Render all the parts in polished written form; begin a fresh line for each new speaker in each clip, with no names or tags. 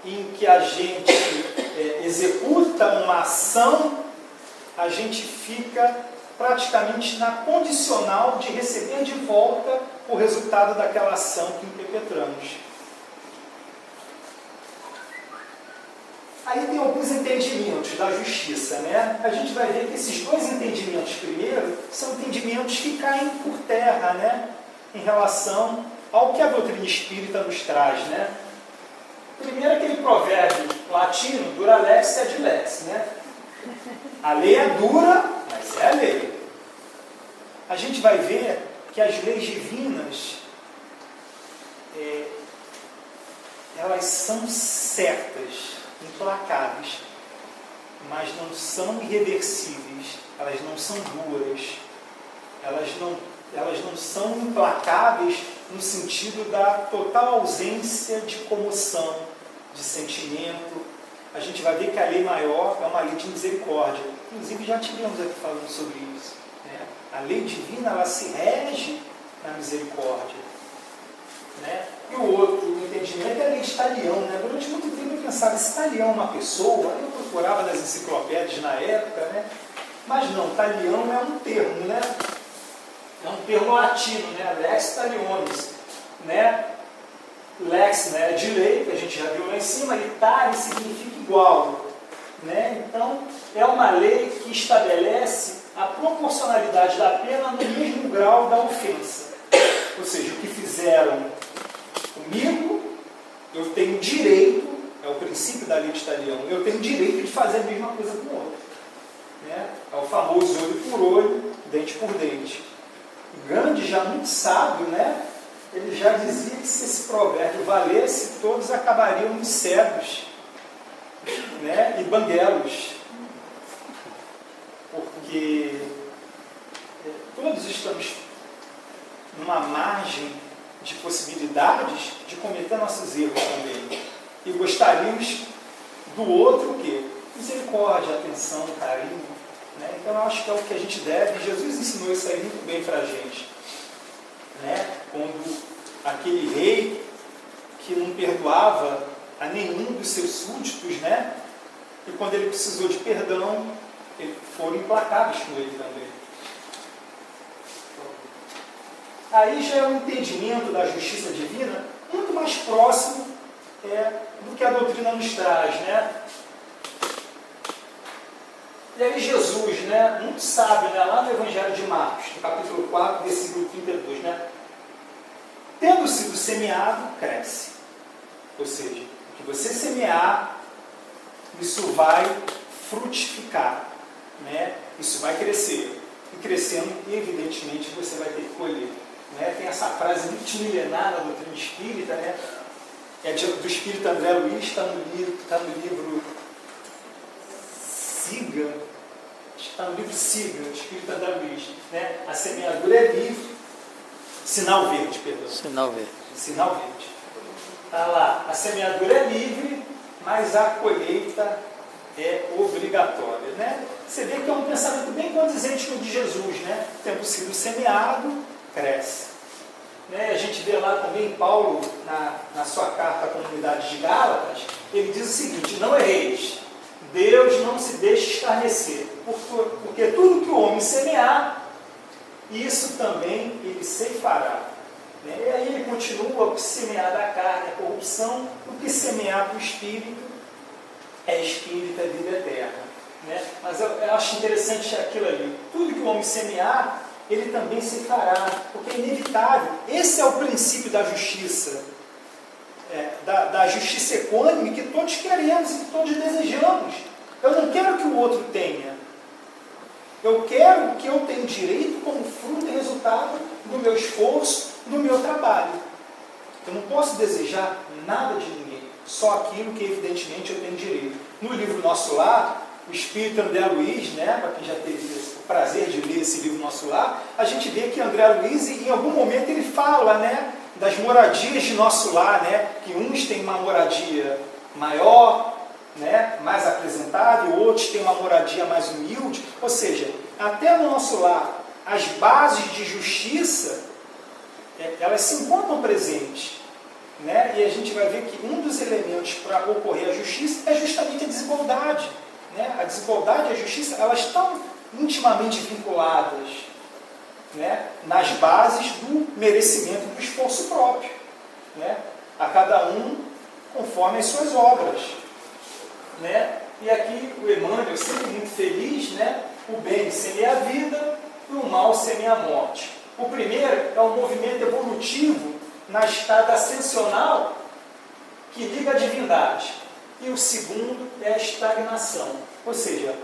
em que a gente executa uma ação, a gente fica praticamente na condicional de receber de volta o resultado daquela ação que impetramos. Aí tem alguns entendimentos da justiça, né? A gente vai ver que esses dois entendimentos primeiro são entendimentos que caem por terra, né? Em relação ao que a doutrina espírita nos traz, né? Primeiro aquele provérbio latino, dura lex sed lex, né? A lei é dura, mas é a lei. A gente vai ver que as leis divinas, elas são certas, implacáveis, mas não são irreversíveis, elas não são duras, elas não são implacáveis no sentido da total ausência de comoção, de sentimento. A gente vai ver que a lei maior é uma lei de misericórdia. Inclusive já tivemos aqui falando sobre isso, né? A lei divina, ela se rege na misericórdia, né? E o outro entendimento é a lei de Talião, né? Durante muito tempo eu pensava, se Talião é uma pessoa, eu procurava nas enciclopédias na época, né? Mas não, Talião é um termo, né? É um termo latino, né? Lex talionis, né? Lex, né, de lei, que a gente já viu lá em cima, e tali significa igual, né? Então, é uma lei que estabelece a proporcionalidade da pena no mesmo grau da ofensa. Ou seja, o que fizeram comigo, eu tenho direito, é o princípio da lei de Talião, eu tenho direito de fazer a mesma coisa com o outro, né? É o famoso olho por olho, dente por dente. O Gandhi, já muito sábio, né? Ele já dizia que se esse provérbio valesse, todos acabariam em cegos, né? E banguelos. Porque todos estamos numa margem de possibilidades de cometer nossos erros também. E gostaríamos do outro o quê? Misericórdia, atenção, carinho, né? Então eu acho que é o que a gente deve. Jesus ensinou isso aí muito bem para a gente, né? Quando aquele rei que não perdoava a nenhum dos seus súditos, né? E quando ele precisou de perdão, foram implacáveis com ele também. Aí já é um entendimento da justiça divina muito mais próximo do que a doutrina nos traz, né? E aí Jesus, né, muito sábio, né, lá no Evangelho de Marcos, no capítulo 4, versículo 32, né? Tendo sido semeado, cresce. Ou seja, o que você semear, isso vai frutificar, né? Isso vai crescer. E crescendo, evidentemente, você vai ter que colher. Né? Tem essa frase multimilenar da doutrina espírita, né? É do espírito André Luiz, está no livro Siga, está no livro Siga, do espírito André Luiz, né? A semeadura é livre, sinal verde, perdão.
Sinal verde.
Sinal verde. Está lá, a semeadura é livre, mas a colheita é obrigatória, né? Você vê que é um pensamento bem condizente com o de Jesus, né? Tendo sido semeado, cresce. Né? A gente vê lá também Paulo, na sua carta à comunidade de Gálatas, ele diz o seguinte: não erreis, Deus não se deixa escarnecer, porque tudo que o homem semear, isso também ele ceifará. Né? E aí ele continua: o que semear da carne é corrupção, o que semear do espírito é espírito, é vida eterna. Né? Mas eu acho interessante aquilo ali: tudo que o homem semear, ele também se fará, porque é inevitável. Esse é o princípio da justiça, da justiça equânime que todos queremos e que todos desejamos. Eu não quero que o outro tenha, eu quero que eu tenha direito como fruto e resultado do meu esforço, do meu trabalho. Eu não posso desejar nada de ninguém, só aquilo que evidentemente eu tenho direito. No livro Nosso Lar, o espírito André Luiz, né, para quem já teve o prazer de ler esse livro Nosso Lar, a gente vê que André Luiz, em algum momento, ele fala, né, das moradias de nosso lar, né, que uns têm uma moradia maior, né, mais apresentável, outros têm uma moradia mais humilde. Ou seja, até no nosso lar, as bases de justiça, elas se encontram presentes. né? E a gente vai ver que um dos elementos para ocorrer a justiça é justamente a desigualdade, né? A desigualdade e a justiça, elas estão intimamente vinculadas, né? Nas bases do merecimento do esforço próprio, né? A cada um conforme as suas obras, né? E aqui o Emmanuel, sempre muito feliz, né? O bem semeia a vida e o mal semeia a morte. O primeiro é um movimento evolutivo na escada ascensional que liga a divindade. E o segundo é a estagnação. Ou seja,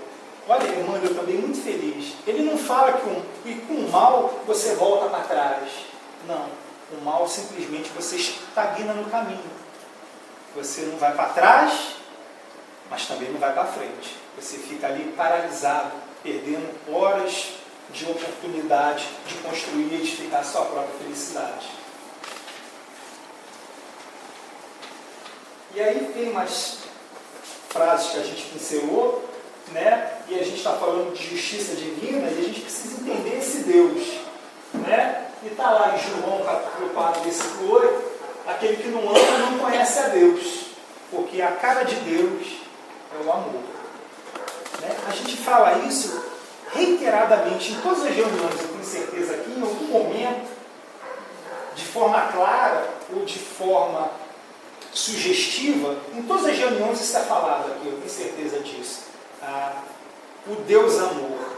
olha, Emmanuel também muito feliz. Ele não fala que com o mal você volta para trás. Não. O mal simplesmente você estagna no caminho. Você não vai para trás, mas também não vai para frente. Você fica ali paralisado, perdendo horas de oportunidade de construir e edificar a sua própria felicidade. E aí tem umas frases que a gente pincelou, né? E a gente está falando de justiça divina e a gente precisa entender esse Deus, né? E está lá em João, capítulo 4, versículo 8, aquele que não ama não conhece a Deus, porque a cara de Deus é o amor. Né? A gente fala isso reiteradamente em todas as reuniões, eu tenho certeza aqui, em algum momento, de forma clara ou de forma sugestiva, em todas as reuniões isso é falado aqui, eu tenho certeza disso. O Deus amor,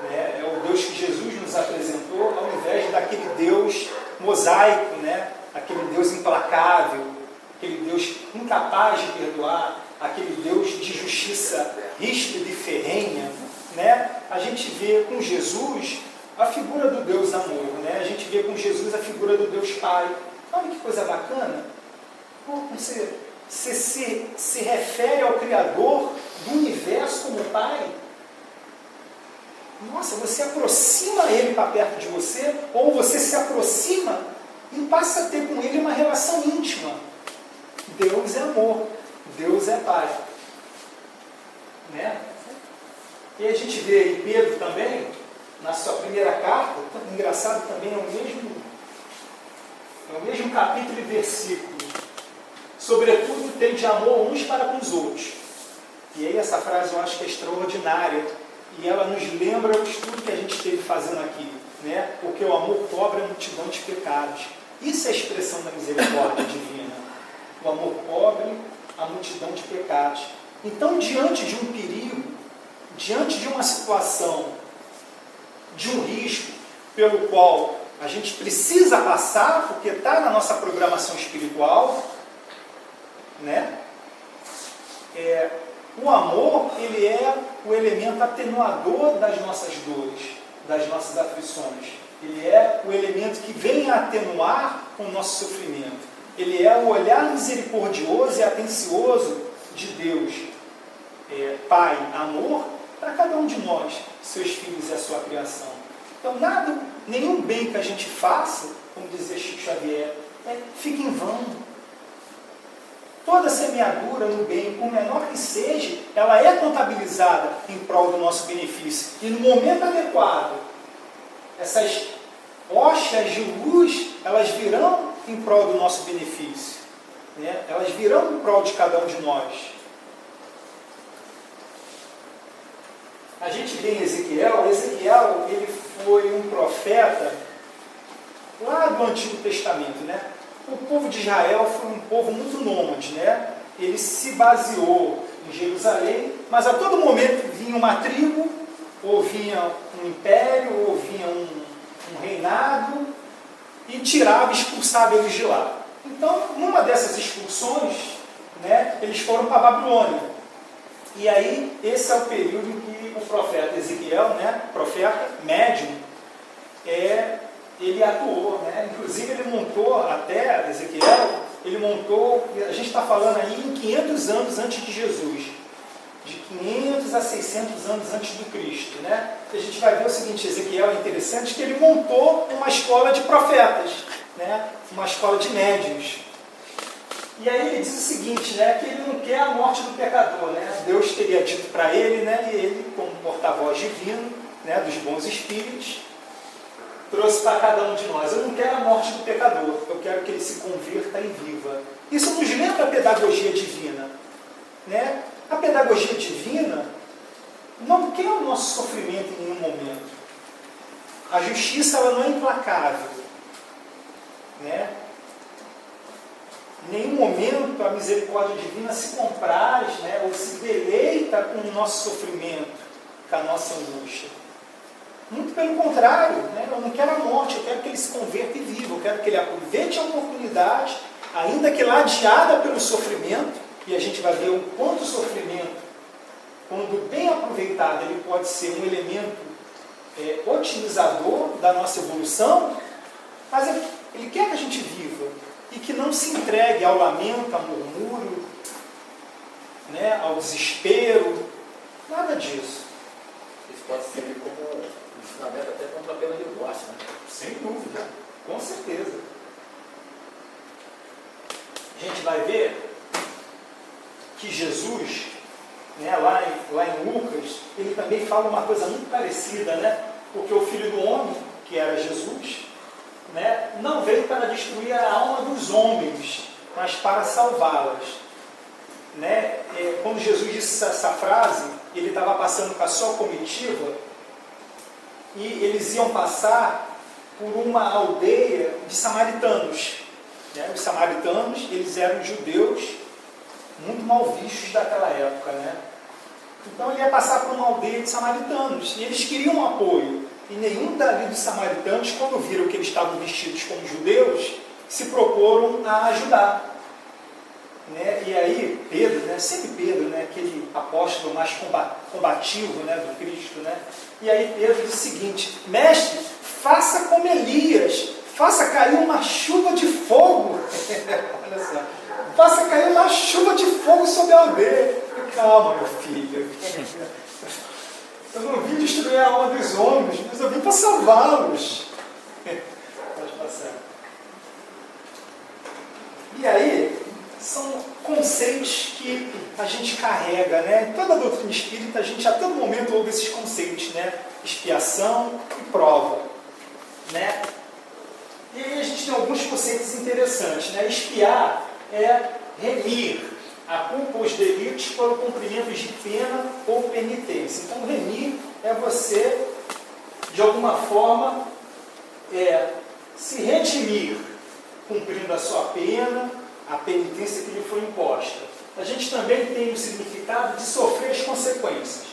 né? É o Deus que Jesus nos apresentou, ao invés daquele Deus mosaico, né? Aquele Deus implacável, aquele Deus incapaz de perdoar, aquele Deus de justiça ríspida e ferrenha, né? A gente vê com Jesus a figura do Deus amor, né? A gente vê com Jesus a figura do Deus Pai. Olha que coisa bacana. Você se refere ao Criador do universo como Pai. Nossa, você aproxima Ele para perto de você, ou você se aproxima e passa a ter com Ele uma relação íntima. Deus é amor, Deus é Pai. Né? E a gente vê em Pedro também, na sua primeira carta, engraçado também, é o mesmo capítulo e versículo. Sobretudo, tem de amor uns para com os outros. E aí essa frase eu acho que é extraordinária, e ela nos lembra o estudo que a gente esteve fazendo aqui, né? Porque o amor cobre a multidão de pecados. Isso é a expressão da misericórdia divina. O amor cobre a multidão de pecados. Então, diante de um perigo, diante de uma situação, de um risco pelo qual a gente precisa passar, porque está na nossa programação espiritual, né? O amor, ele é o elemento atenuador das nossas dores, das nossas aflições. Ele é o elemento que vem a atenuar o nosso sofrimento. Ele é o olhar misericordioso e atencioso de Deus. Pai, amor, para cada um de nós, seus filhos e a sua criação. Então, nenhum bem que a gente faça, como dizia Chico Xavier, fica em vão. Toda semeadura no bem, por menor que seja, ela é contabilizada em prol do nosso benefício. E no momento adequado, essas hostias de luz, elas virão em prol do nosso benefício. Né? Elas virão em prol de cada um de nós. A gente vê em Ezequiel, ele foi um profeta lá do Antigo Testamento, né? O povo de Israel foi um povo muito nômade, né? Ele se baseou em Jerusalém, mas a todo momento vinha uma tribo, ou vinha um império, ou vinha um reinado, e tirava, expulsava eles de lá. Então, numa dessas expulsões, né, eles foram para a Babilônia. E aí, esse é o período em que o profeta Ezequiel, né, profeta médium, ele atuou, né? Inclusive ele montou, até Ezequiel, a gente está falando aí em 500 anos antes de Jesus, de 500 a 600 anos antes do Cristo, né? E a gente vai ver o seguinte, Ezequiel é interessante que ele montou uma escola de profetas, né? Uma escola de médiuns. E aí ele diz o seguinte, né? Que ele não quer a morte do pecador, né? Deus teria dito para ele, né? E ele, como porta-voz divino, né? Dos bons espíritos, trouxe para cada um de nós. Eu não quero a morte do pecador, eu quero que ele se converta e viva. Isso nos lembra a pedagogia divina. Né? A pedagogia divina não quer o nosso sofrimento em nenhum momento. A justiça ela não é implacável. Né? Em nenhum momento a misericórdia divina se compraz, né, ou se deleita com o nosso sofrimento, com a nossa angústia. Muito pelo contrário, né? Eu não quero a morte, eu quero que ele se converta e viva, eu quero que ele aproveite a oportunidade, ainda que ladeada pelo sofrimento, e a gente vai ver o quanto o sofrimento, quando bem aproveitado, ele pode ser um elemento otimizador da nossa evolução, mas ele quer que a gente viva e que não se entregue ao lamento, ao murmúrio, né, ao desespero, nada disso.
Isso pode servir como ensinamento até contra a pena de morte, né?
Sem dúvida, com certeza. A gente vai ver que Jesus, né, lá em Lucas, ele também fala uma coisa muito parecida, né? Porque o Filho do Homem, que era Jesus, né, não veio para destruir a alma dos homens, mas para salvá-las. Né? Quando Jesus disse essa frase, ele estava passando com a sua comitiva e eles iam passar por uma aldeia de samaritanos. Né? Os samaritanos, eles eram judeus muito mal vistos daquela época. Né? Então ele ia passar por uma aldeia de samaritanos e eles queriam apoio. E nenhum dali dos samaritanos, quando viram que eles estavam vestidos como judeus, se proporam a ajudar. Né? E aí Pedro, né? Sempre Pedro, né? Aquele apóstolo mais combativo, né? Do Cristo, né? E aí Pedro diz o seguinte: mestre, faça como Elias, faça cair uma chuva de fogo. Olha só, faça cair uma chuva de fogo sobre a aldeia. Calma, meu filho. Eu não vim destruir a alma dos homens, mas eu vim para salvá-los. Pode passar. E aí, são conceitos que a gente carrega, né? Em toda a doutrina espírita, a gente a todo momento ouve esses conceitos, né? Expiação e prova, né? E aí a gente tem alguns conceitos interessantes, né? Expiar é remir a culpa ou os delitos pelo cumprimento de pena ou penitência. Então, remir é você, de alguma forma, se redimir, cumprindo a sua pena, a penitência que lhe foi imposta. A gente também tem o significado de sofrer as consequências.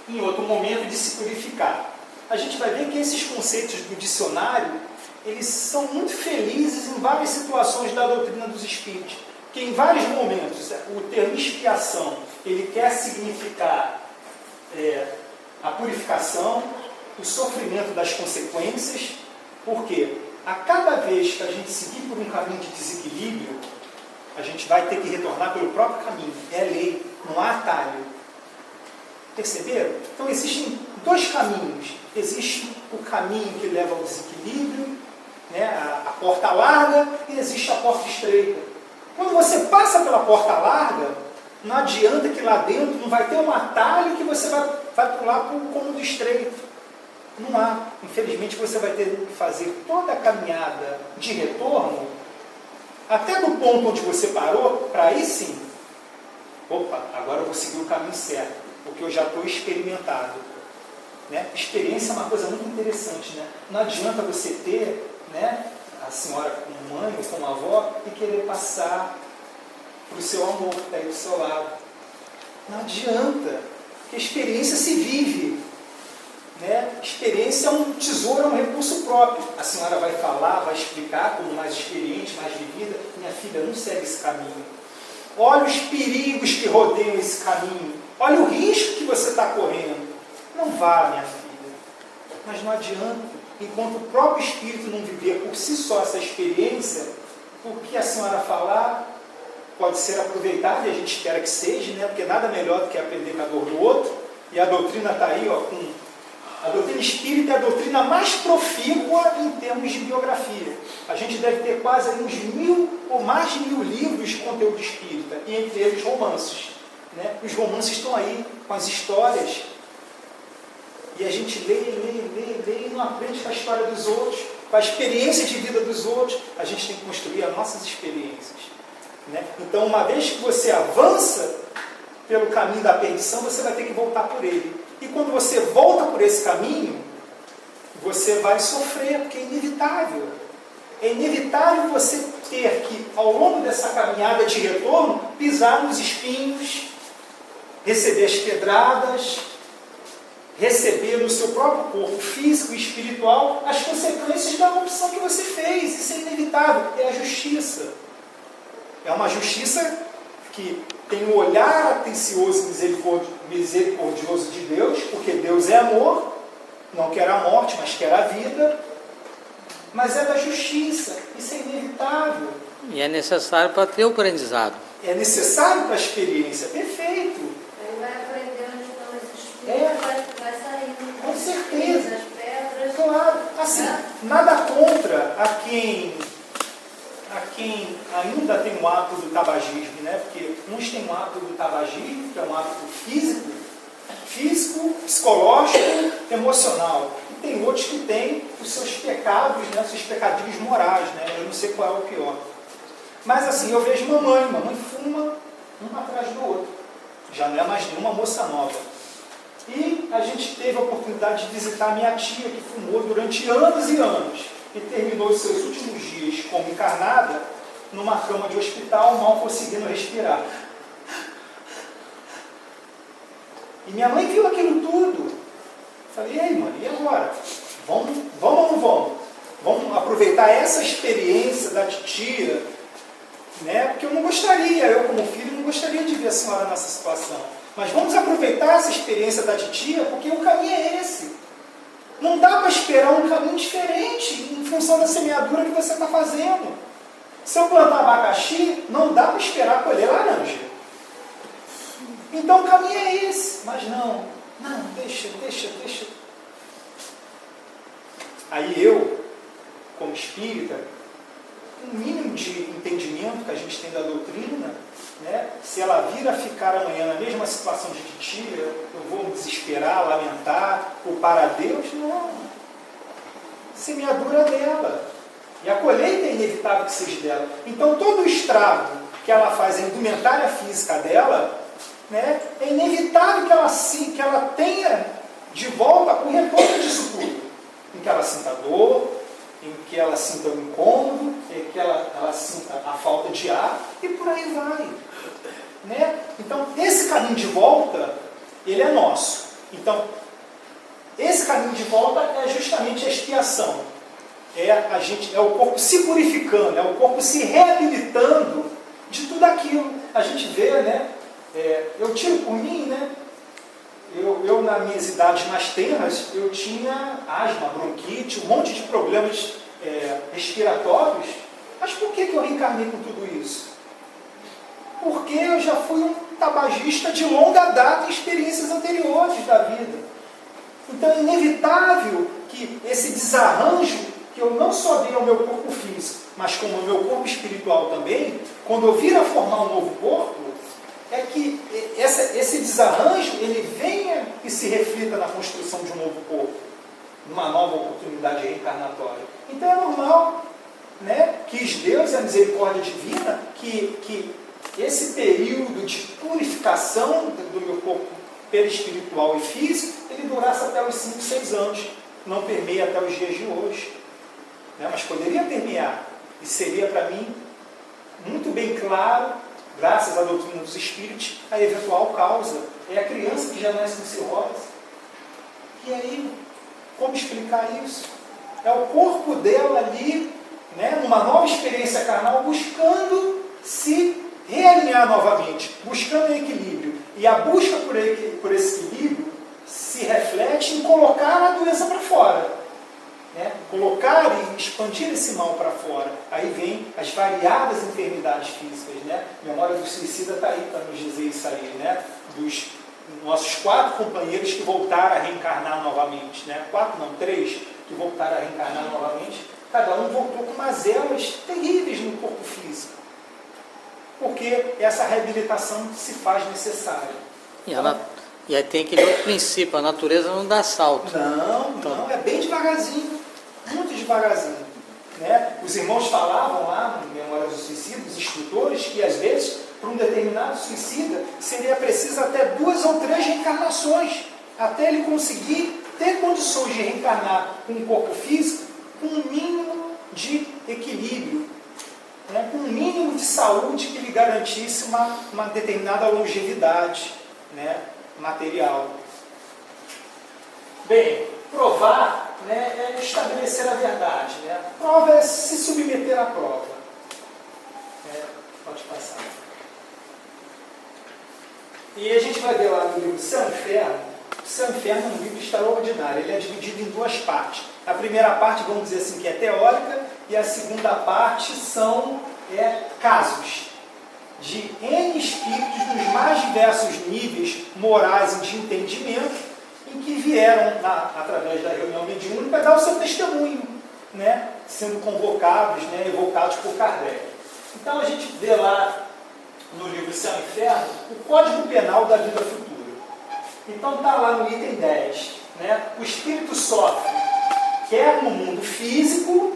Em outro momento, de se purificar. A gente vai ver que esses conceitos do dicionário, eles são muito felizes em várias situações da doutrina dos espíritos. Que em vários momentos o termo expiação ele quer significar a purificação, o sofrimento das consequências, porque a cada vez que a gente seguir por um caminho de desequilíbrio, a gente vai ter que retornar pelo próprio caminho. É lei, não há atalho. Perceberam? Então existem dois caminhos. Existe o caminho que leva ao desequilíbrio, né, a porta larga, e existe a porta estreita. Quando você passa pela porta larga, não adianta que lá dentro não vai ter um atalho que você vai pular para o cômodo estreito. Não há. Infelizmente você vai ter que fazer toda a caminhada de retorno, até do ponto onde você parou, para aí sim, opa, agora eu vou seguir o caminho certo, porque eu já estou experimentado. Né? Experiência é uma coisa muito interessante. Né? Não adianta você ter, né, a senhora como mãe ou como avó e querer passar para o seu amor que está aí do seu lado. Não adianta, porque a experiência se vive. Né? Experiência é um tesouro, é um recurso próprio. A senhora vai falar, vai explicar como mais experiente, mais vivida. Minha filha, não segue esse caminho. Olha os perigos que rodeiam esse caminho. Olha o risco que você está correndo. Não vá, minha filha. Mas não adianta. Enquanto o próprio espírito não viver por si só essa experiência, o que a senhora falar pode ser aproveitado, e a gente espera que seja, né? Porque nada melhor do que aprender com a dor do outro. E a doutrina está aí, ó, a doutrina espírita é a doutrina mais profícua em termos de biografia. A gente deve ter quase uns 1000 ou mais de 1000 livros de conteúdo espírita, e entre eles romances. Né? Os romances estão aí com as histórias e a gente lê e não aprende com a história dos outros, com a experiência de vida dos outros. A gente tem que construir as nossas experiências, né? Então, uma vez que você avança pelo caminho da perdição, você vai ter que voltar por ele. E quando você volta por esse caminho, você vai sofrer, porque é inevitável. É inevitável você ter que, ao longo dessa caminhada de retorno, pisar nos espinhos, receber as pedradas, receber no seu próprio corpo físico e espiritual as consequências da opção que você fez. Isso é inevitável. É a justiça. É uma justiça que tem um olhar atencioso e misericordioso de Deus, porque Deus é amor, não quer a morte, mas quer a vida. Mas é da justiça. Isso é inevitável.
E é necessário para ter o aprendizado.
É necessário para a experiência. Perfeito.
Ele vai aprender onde estão os espíritos, vai saindo.
Com certeza.
As pedras.
Claro. Assim, nada contra a quem ainda tem o hábito do tabagismo, né? Porque uns têm o hábito do tabagismo, que é um hábito físico, psicológico, emocional. E tem outros que têm os seus pecados, né? Seus pecadinhos morais, né? Eu não sei qual é o pior. Mas assim, eu vejo mamãe fuma um atrás do outro. Já não é mais nenhuma moça nova. E a gente teve a oportunidade de visitar a minha tia, que fumou durante anos e anos, e terminou os seus últimos dias como encarnada numa cama de hospital, mal conseguindo respirar. E minha mãe viu aquilo tudo. Falei, e aí, mãe, e agora? Vamos ou não vamos? Vamos aproveitar essa experiência da titia, né? Porque eu como filho, não gostaria de ver a senhora nessa situação. Mas vamos aproveitar essa experiência da titia, porque o caminho é esse. Não dá para esperar um caminho diferente em função da semeadura que você está fazendo. Se eu plantar abacaxi, não dá para esperar colher laranja. Então o caminho é esse. Mas não, deixa. Aí eu, como espírita, um mínimo de entendimento que a gente tem da doutrina, né? Se ela vir a ficar amanhã na mesma situação de titia, eu vou me desesperar, lamentar, culpar a Deus? Não. Semeadura dela. E a colheita é inevitável que seja dela. Então todo o estrago que ela faz, a indumentária física dela, né? É inevitável que ela tenha de volta o retorno disso tudo. Em que ela sinta dor, em que ela sinta o incômodo, em que ela sinta a falta de ar, e por aí vai. Né? Então, esse caminho de volta, ele é nosso. Então, esse caminho de volta é justamente a expiação. É o corpo se purificando, é o corpo se reabilitando de tudo aquilo. A gente vê, né? Eu tiro por mim, né? Eu, nas minhas idades mais tenras, eu tinha asma, bronquite, um monte de problemas respiratórios. Mas por que eu reencarnei com tudo isso? Porque eu já fui um tabagista de longa data em experiências anteriores da vida. Então é inevitável que esse desarranjo que eu não só dei ao meu corpo físico, mas como ao meu corpo espiritual também, quando eu vir a formar um novo corpo, é que esse desarranjo ele venha e se reflita na construção de um novo corpo, numa nova oportunidade reencarnatória. Então é normal, né? Quis Deus e a misericórdia divina que esse período de purificação do meu corpo perispiritual e físico, ele durasse até os 5, 6 anos, não permeia até os dias de hoje. Né? Mas poderia permear, e seria para mim muito bem claro, graças à doutrina dos espíritos, a eventual causa. É a criança que já nasce com cirrose. E aí, como explicar isso? É o corpo dela ali, né, numa nova experiência carnal, buscando se realinhar novamente, buscando equilíbrio. E a busca por esse equilíbrio se reflete em colocar a doença para fora. Né? Colocar e expandir esse mal para fora. Aí vem as variadas enfermidades físicas. Né? Memória do Suicida está aí para nos dizer isso aí. Né? Dos nossos 4 companheiros que voltaram a reencarnar novamente. Né? 4 não, 3 que voltaram a reencarnar novamente. Cada um voltou com mazelas terríveis no corpo físico. Porque essa reabilitação se faz necessária.
E E aí tem aquele outro princípio, a natureza não dá salto.
Não, é bem devagarzinho, muito devagarzinho. Né? Os irmãos falavam lá no Memória do Suicídio, os instrutores, que às vezes, para um determinado suicida, seria preciso até 2 ou 3 reencarnações, até ele conseguir ter condições de reencarnar com um corpo físico com um mínimo de equilíbrio, né? Com um mínimo de saúde que lhe garantisse uma determinada longevidade, né? Material. Bem, provar, né, é estabelecer a verdade. Né? Prova é se submeter à prova. Pode passar. E a gente vai ver lá no livro Céu e Inferno. O Céu e Inferno é um livro extraordinário. Ele é dividido em 2 partes. A primeira parte, vamos dizer assim, que é teórica, e a segunda parte são casos de N espíritos dos mais diversos níveis morais e de entendimento, em que vieram, através da reunião mediúnica, dar o seu testemunho, né? Sendo convocados, né? Evocados por Kardec. Então a gente vê lá no livro Céu e Inferno o Código Penal da Vida Futura. Então está lá no item 10. Né? O espírito sofre, quer no mundo físico,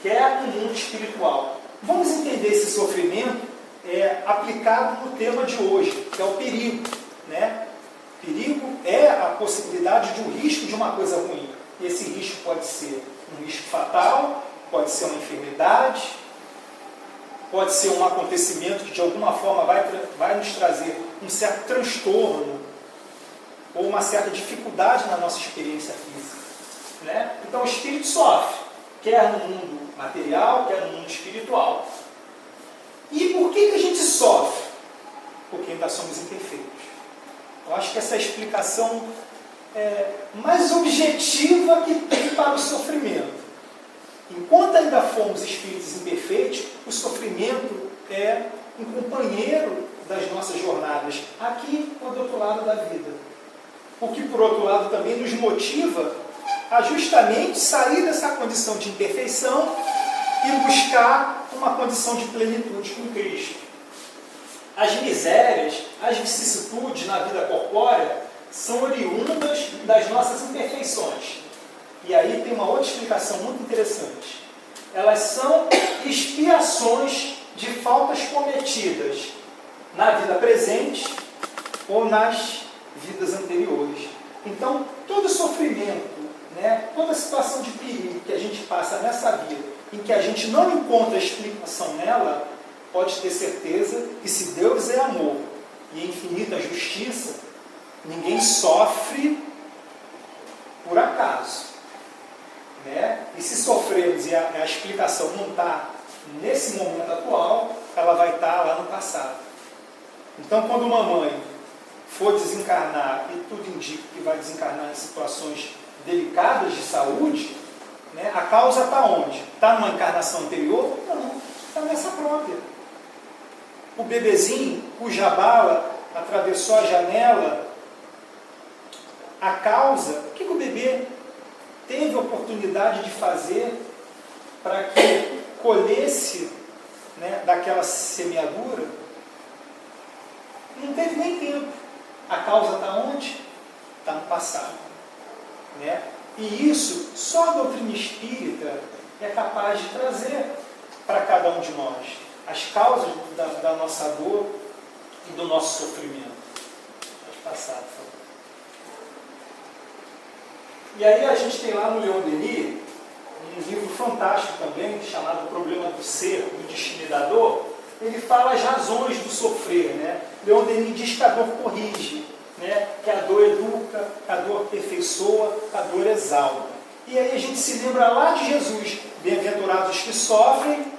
quer no mundo espiritual. Vamos entender esse sofrimento aplicado no tema de hoje, que é o perigo. Né? Perigo é a possibilidade de um risco de uma coisa ruim. E esse risco pode ser um risco fatal, pode ser uma enfermidade, pode ser um acontecimento que de alguma forma vai nos trazer um certo transtorno ou uma certa dificuldade na nossa experiência física. Né? Então o espírito sofre, quer no mundo material, quer no mundo espiritual. E por que a gente sofre? Porque ainda somos imperfeitos. Eu acho que essa é a explicação mais objetiva que tem para o sofrimento. Enquanto ainda fomos espíritos imperfeitos, o sofrimento é um companheiro das nossas jornadas, aqui ou do outro lado da vida. O que, por outro lado, também nos motiva a justamente sair dessa condição de imperfeição e buscar uma condição de plenitude com Cristo. As misérias, as vicissitudes na vida corpórea são oriundas das nossas imperfeições. E aí tem uma outra explicação muito interessante. Elas são expiações de faltas cometidas na vida presente ou nas vidas anteriores. Então, todo sofrimento, né, toda situação de perigo que a gente passa nessa vida, em que a gente não encontra explicação nela, pode ter certeza que se Deus é amor e é infinita justiça, ninguém sofre por acaso. Né? E se sofremos e a explicação não está nesse momento atual, ela vai estar lá no passado. Então, quando uma mãe for desencarnar, e tudo indica que vai desencarnar em situações delicadas de saúde, né, a causa está onde? Está numa encarnação anterior? Não, está nessa própria. O bebezinho, cuja bala atravessou a janela, a causa, o que o bebê teve a oportunidade de fazer para que colhesse, né, daquela semeadura? Não teve nem tempo. A causa está onde? Está no passado. Né? E isso só a doutrina espírita é capaz de trazer para cada um de nós. As causas da nossa dor e do nosso sofrimento. Pode passar, por favor. E aí a gente tem lá no Leon Denis um livro fantástico também, chamado O Problema do Ser, do Destino e da Dor. Ele fala as razões do sofrer. Né? Leon Denis diz que a dor corrige, né? Que a dor educa, a dor aperfeiçoa, a dor exalta. E aí a gente se lembra lá de Jesus: bem-aventurados que sofrem,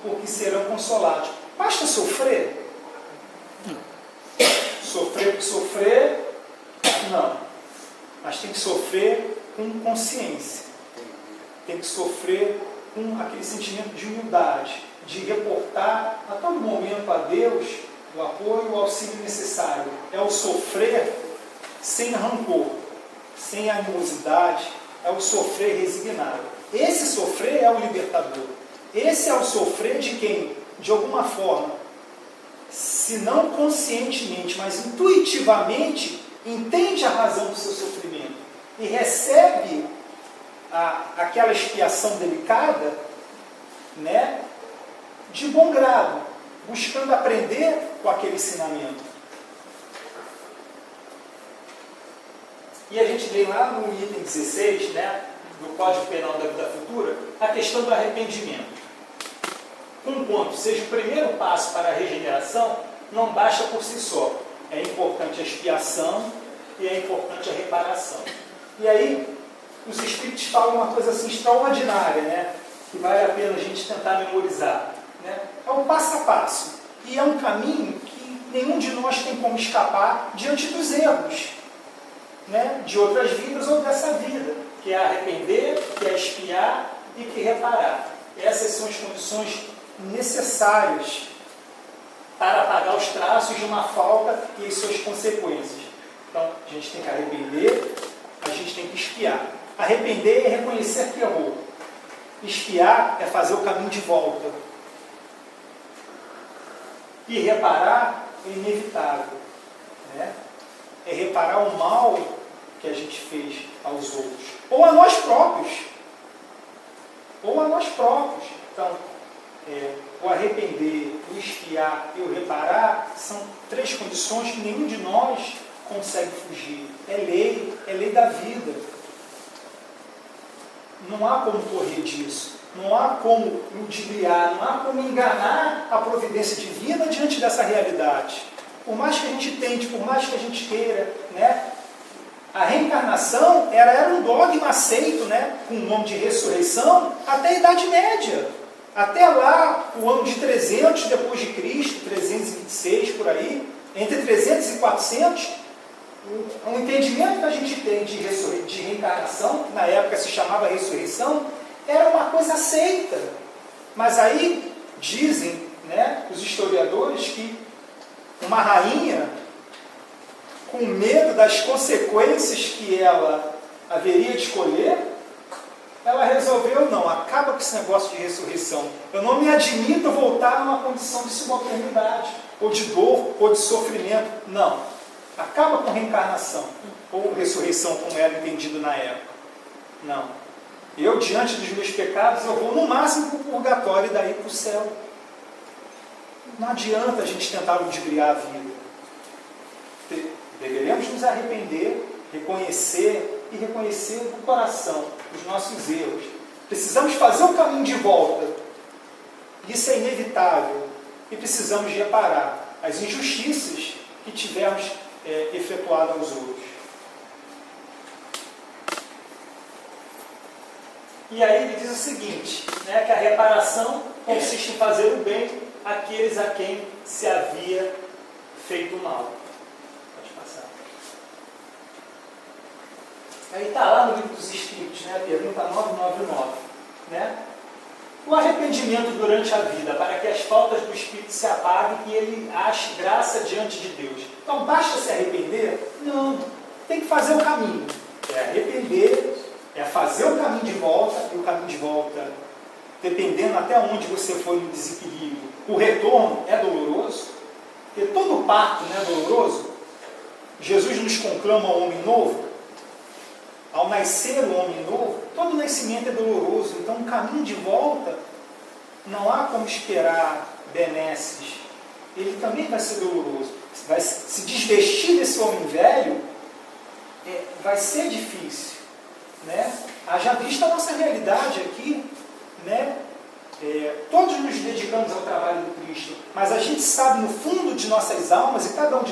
porque serão consolados. Basta sofrer? Sofrer por sofrer? Não. Mas tem que sofrer com consciência. Tem que sofrer com aquele sentimento de humildade, de reportar a todo momento a Deus o apoio e o auxílio necessário. É o sofrer sem rancor, sem animosidade, é o sofrer resignado. Esse sofrer é o libertador. Esse é o sofrer de quem, de alguma forma, se não conscientemente, mas intuitivamente, entende a razão do seu sofrimento e recebe aquela expiação delicada, né, de bom grado, buscando aprender com aquele ensinamento. E a gente vem lá no item 16, né, do Código Penal da Vida Futura, a questão do arrependimento. Conquanto seja o primeiro passo para a regeneração, não basta por si só. É importante a expiação e é importante a reparação. E aí, os Espíritos falam uma coisa assim extraordinária, né, que vale a pena a gente tentar memorizar. Né? É um passo a passo. E é um caminho que nenhum de nós tem como escapar diante dos erros, né, de outras vidas ou dessa vida, que é arrepender, que é expiar e que reparar. Essas são as condições necessárias para apagar os traços de uma falta e as suas consequências. Então, a gente tem que arrepender, a gente tem que expiar. Arrepender é reconhecer que errou. Expiar é fazer o caminho de volta. E reparar é inevitável, né? É reparar o mal que a gente fez aos outros. Ou a nós próprios. Ou a nós próprios. Então, o arrepender, o expiar e o reparar são três condições que nenhum de nós consegue fugir. É lei da vida. Não há como correr disso. Não há como ludibriar, não há como enganar a providência divina diante dessa realidade. Por mais que a gente tente, por mais que a gente queira, né? A reencarnação era um dogma aceito, né, com o nome de ressurreição, até a Idade Média. Até lá, o ano de 300 depois de Cristo, 326 por aí, entre 300 e 400, o entendimento que a gente tem de reencarnação, que na época se chamava ressurreição, era uma coisa aceita. Mas aí dizem, né, os historiadores que uma rainha, com medo das consequências que ela haveria de escolher, ela resolveu, não, acaba com esse negócio de ressurreição. Eu não me admito voltar numa condição de subalternidade, ou de dor, ou de sofrimento. Não. Acaba com reencarnação, ou ressurreição, como era entendido na época. Não. Eu, diante dos meus pecados, eu vou no máximo para o purgatório e daí para o céu. Não adianta a gente tentar ludibriar a vida. Deveremos nos arrepender, reconhecer e reconhecer do coração os nossos erros. Precisamos fazer o caminho de volta. Isso é inevitável. E precisamos reparar as injustiças que tivermos efetuado aos outros. E aí ele diz o seguinte, né, que a reparação consiste em fazer o bem àqueles a quem se havia feito mal. Pode passar. Aí está lá no livro dos Espíritos, né, pergunta 999. Né? O arrependimento durante a vida, para que as faltas do Espírito se apaguem e ele ache graça diante de Deus. Então, basta se arrepender? Não. Tem que fazer o caminho. É arrepender, é fazer o caminho de volta, e o caminho de volta, dependendo até onde você foi no desequilíbrio, o retorno é doloroso, porque todo parto não é doloroso. Jesus nos conclama o homem novo. Ao nascer o homem novo, todo nascimento é doloroso. Então, o caminho de volta, não há como esperar benesses. Ele também vai ser doloroso. Vai se desvestir desse homem velho, vai ser difícil. Né? Haja vista a nossa realidade aqui, né? Todos nos dedicamos ao trabalho do Cristo, mas a gente sabe no fundo de nossas almas, e cada um de